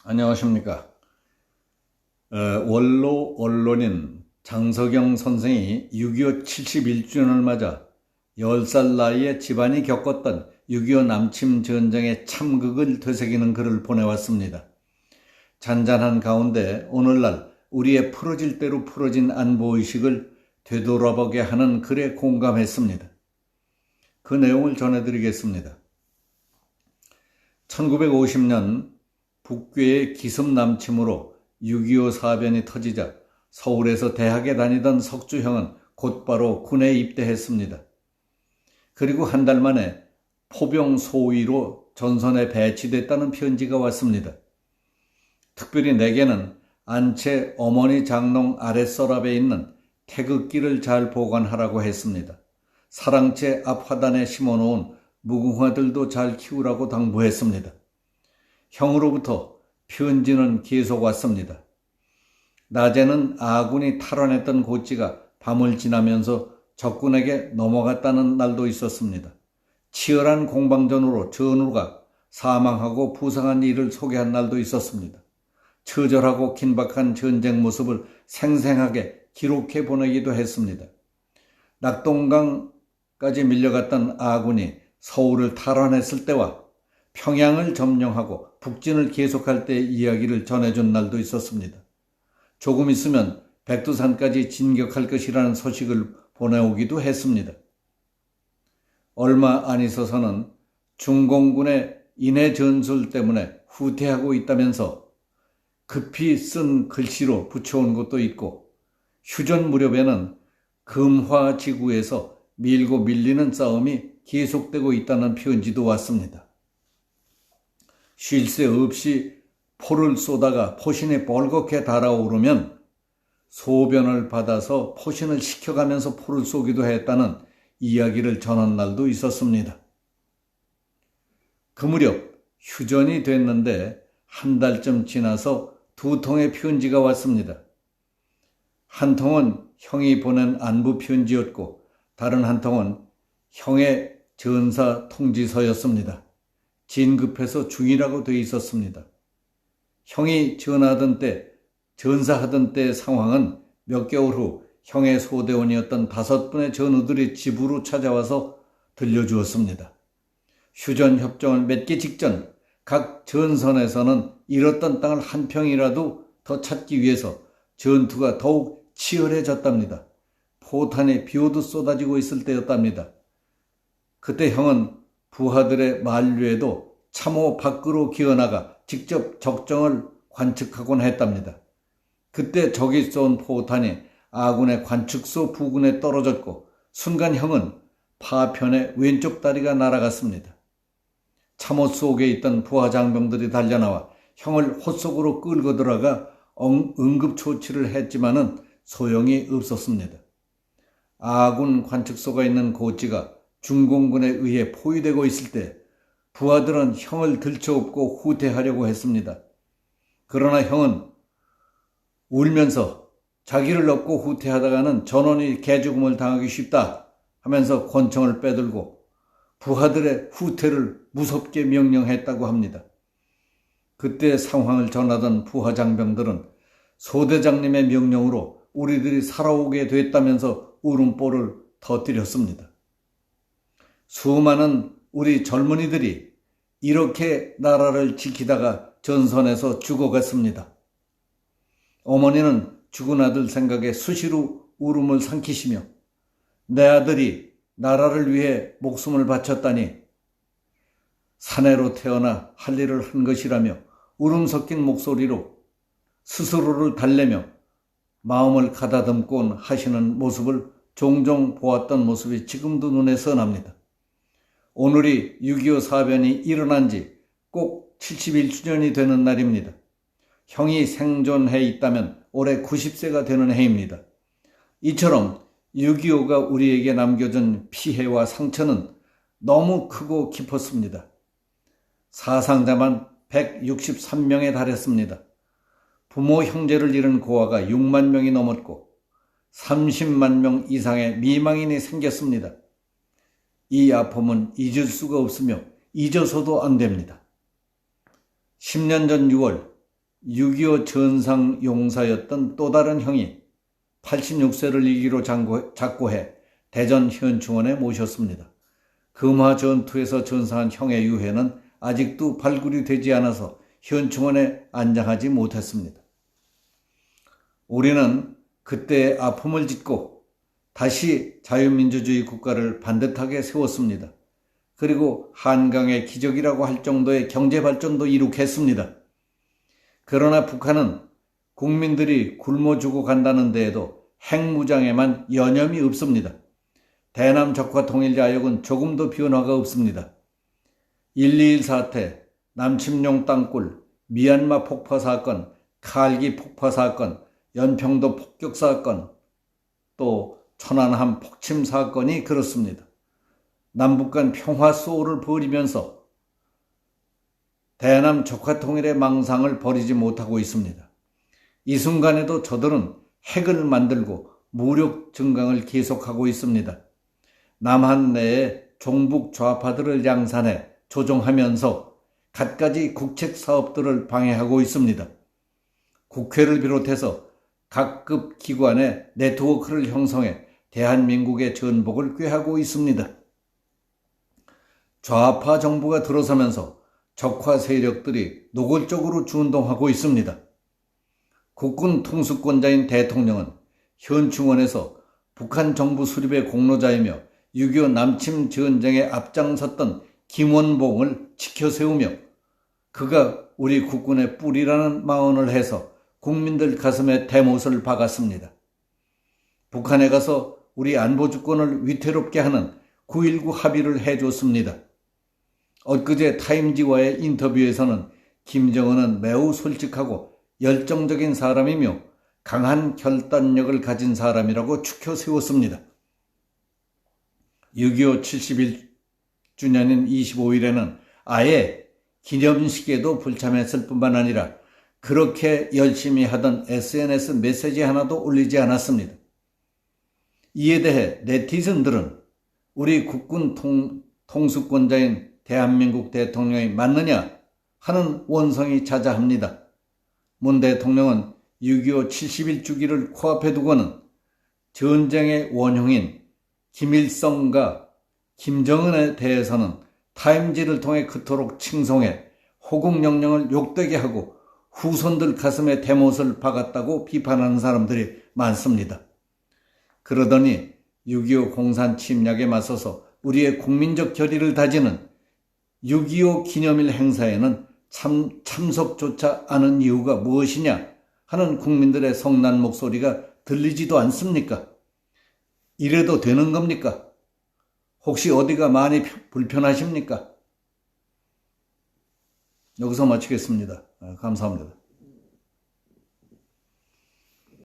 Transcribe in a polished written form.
안녕하십니까. 원로 언론인 장석영 선생이 6.25 71주년을 맞아 10살 나이에 집안이 겪었던 6.25 남침 전쟁의 참극을 되새기는 글을 보내왔습니다. 잔잔한 가운데 오늘날 우리의 풀어질 대로 풀어진 안보의식을 되돌아보게 하는 글에 공감했습니다. 그 내용을 전해드리겠습니다. 1950년 북괴의 기습 남침으로 6.25 사변이 터지자 서울에서 대학에 다니던 석주형은 곧바로 군에 입대했습니다. 그리고 한 달 만에 포병 소위로 전선에 배치됐다는 편지가 왔습니다. 특별히 내게는 안채 어머니 장롱 아랫서랍에 있는 태극기를 잘 보관하라고 했습니다. 사랑채 앞 화단에 심어놓은 무궁화들도 잘 키우라고 당부했습니다. 형으로부터 편지는 계속 왔습니다. 낮에는 아군이 탈환했던 고지가 밤을 지나면서 적군에게 넘어갔다는 날도 있었습니다. 치열한 공방전으로 전우가 사망하고 부상한 일을 소개한 날도 있었습니다. 처절하고 긴박한 전쟁 모습을 생생하게 기록해 보내기도 했습니다. 낙동강까지 밀려갔던 아군이 서울을 탈환했을 때와 평양을 점령하고 북진을 계속할 때의 이야기를 전해준 날도 있었습니다. 조금 있으면 백두산까지 진격할 것이라는 소식을 보내오기도 했습니다. 얼마 안 있어서는 중공군의 인해 전술 때문에 후퇴하고 있다면서 급히 쓴 글씨로 붙여온 것도 있고, 휴전 무렵에는 금화지구에서 밀고 밀리는 싸움이 계속되고 있다는 편지도 왔습니다. 쉴 새 없이 포를 쏘다가 포신이 벌겋게 달아오르면 소변을 받아서 포신을 식혀가면서 포를 쏘기도 했다는 이야기를 전한 날도 있었습니다. 그 무렵 휴전이 됐는데 한 달쯤 지나서 두 통의 편지가 왔습니다. 한 통은 형이 보낸 안부 편지였고 다른 한 통은 형의 전사 통지서였습니다. 진급해서 중이라고 되어 있었습니다. 형이 전사하던 때 상황은 몇 개월 후 형의 소대원이었던 5분의 전우들이 집으로 찾아와서 들려주었습니다. 휴전 협정을 맺기 직전 각 전선에서는 잃었던 땅을 한 평이라도 더 찾기 위해서 전투가 더욱 치열해졌답니다. 포탄이 비오듯 쏟아지고 있을 때였답니다. 그때 형은 부하들의 만류에도 참호 밖으로 기어나가 직접 적정을 관측하곤 했답니다. 그때 적이 쏜 포탄이 아군의 관측소 부근에 떨어졌고 순간 형은 파편의 왼쪽 다리가 날아갔습니다. 참호 속에 있던 부하 장병들이 달려나와 형을 헛속으로 끌고 들어가 응급조치를 했지만은 소용이 없었습니다. 아군 관측소가 있는 고지가 중공군에 의해 포위되고 있을 때 부하들은 형을 들쳐업고 후퇴하려고 했습니다. 그러나 형은 울면서 자기를 업고 후퇴하다가는 전원이 개죽음을 당하기 쉽다 하면서 권총을 빼들고 부하들의 후퇴를 무섭게 명령했다고 합니다. 그때 상황을 전하던 부하 장병들은 소대장님의 명령으로 우리들이 살아오게 됐다면서 울음보를 터뜨렸습니다. 수많은 우리 젊은이들이 이렇게 나라를 지키다가 전선에서 죽어갔습니다. 어머니는 죽은 아들 생각에 수시로 울음을 삼키시며 내 아들이 나라를 위해 목숨을 바쳤다니 사내로 태어나 할 일을 한 것이라며 울음 섞인 목소리로 스스로를 달래며 마음을 가다듬곤 하시는 모습을 종종 보았던 모습이 지금도 눈에 선합니다. 오늘이 6.25 사변이 일어난 지 꼭 71주년이 되는 날입니다. 형이 생존해 있다면 올해 90세가 되는 해입니다. 이처럼 6.25가 우리에게 남겨준 피해와 상처는 너무 크고 깊었습니다. 사상자만 163명에 달했습니다. 부모 형제를 잃은 고아가 6만 명이 넘었고 30만 명 이상의 미망인이 생겼습니다. 이 아픔은 잊을 수가 없으며 잊어서도 안 됩니다. 10년 전 6월 6.25 전상 용사였던 또 다른 형이 86세를 일기로 작고해 대전 현충원에 모셨습니다. 금화 전투에서 전사한 형의 유해는 아직도 발굴이 되지 않아서 현충원에 안장하지 못했습니다. 우리는 그때의 아픔을 딛고 다시 자유민주주의 국가를 반듯하게 세웠습니다. 그리고 한강의 기적이라고 할 정도의 경제발전도 이룩했습니다. 그러나 북한은 국민들이 굶어 죽어간다는 데에도 핵무장에만 여념이 없습니다. 대남 적화 통일자역은 조금도 변화가 없습니다. 1.21 사태, 남침용 땅굴, 미얀마 폭파 사건, 칼기 폭파 사건, 연평도 폭격 사건, 또 천안함 폭침 사건이 그렇습니다. 남북 간 평화 소울을 버리면서 대남 적화 통일의 망상을 버리지 못하고 있습니다. 이 순간에도 저들은 핵을 만들고 무력 증강을 계속하고 있습니다. 남한 내에 종북 좌파들을 양산해 조종하면서 갖가지 국책 사업들을 방해하고 있습니다. 국회를 비롯해서 각급 기관의 네트워크를 형성해 대한민국의 전복을 꾀하고 있습니다. 좌파 정부가 들어서면서 적화 세력들이 노골적으로 준동하고 있습니다. 국군 통수권자인 대통령은 현충원에서 북한 정부 수립의 공로자이며 6.25 남침 전쟁에 앞장섰던 김원봉을 지켜세우며 그가 우리 국군의 뿌리라는 마언을 해서 국민들 가슴에 대못을 박았습니다. 북한에 가서 우리 안보주권을 위태롭게 하는 9.19 합의를 해줬습니다. 엊그제 타임지와의 인터뷰에서는 김정은은 매우 솔직하고 열정적인 사람이며 강한 결단력을 가진 사람이라고 추켜 세웠습니다. 6.25 71주년인 25일에는 아예 기념식에도 불참했을 뿐만 아니라 그렇게 열심히 하던 SNS 메시지 하나도 올리지 않았습니다. 이에 대해 네티즌들은 우리 국군 통수권자인 대한민국 대통령이 맞느냐 하는 원성이 자자합니다. 문 대통령은 6.25 71주기를 코앞에 두고는 전쟁의 원흉인 김일성과 김정은에 대해서는 타임지를 통해 그토록 칭송해 호국영령을 욕되게 하고 후손들 가슴에 대못을 박았다고 비판하는 사람들이 많습니다. 그러더니 6.25 공산 침략에 맞서서 우리의 국민적 결의를 다지는 6.25 기념일 행사에는 참석조차 않은 이유가 무엇이냐 하는 국민들의 성난 목소리가 들리지도 않습니까? 이래도 되는 겁니까? 혹시 어디가 많이 불편하십니까? 여기서 마치겠습니다. 감사합니다.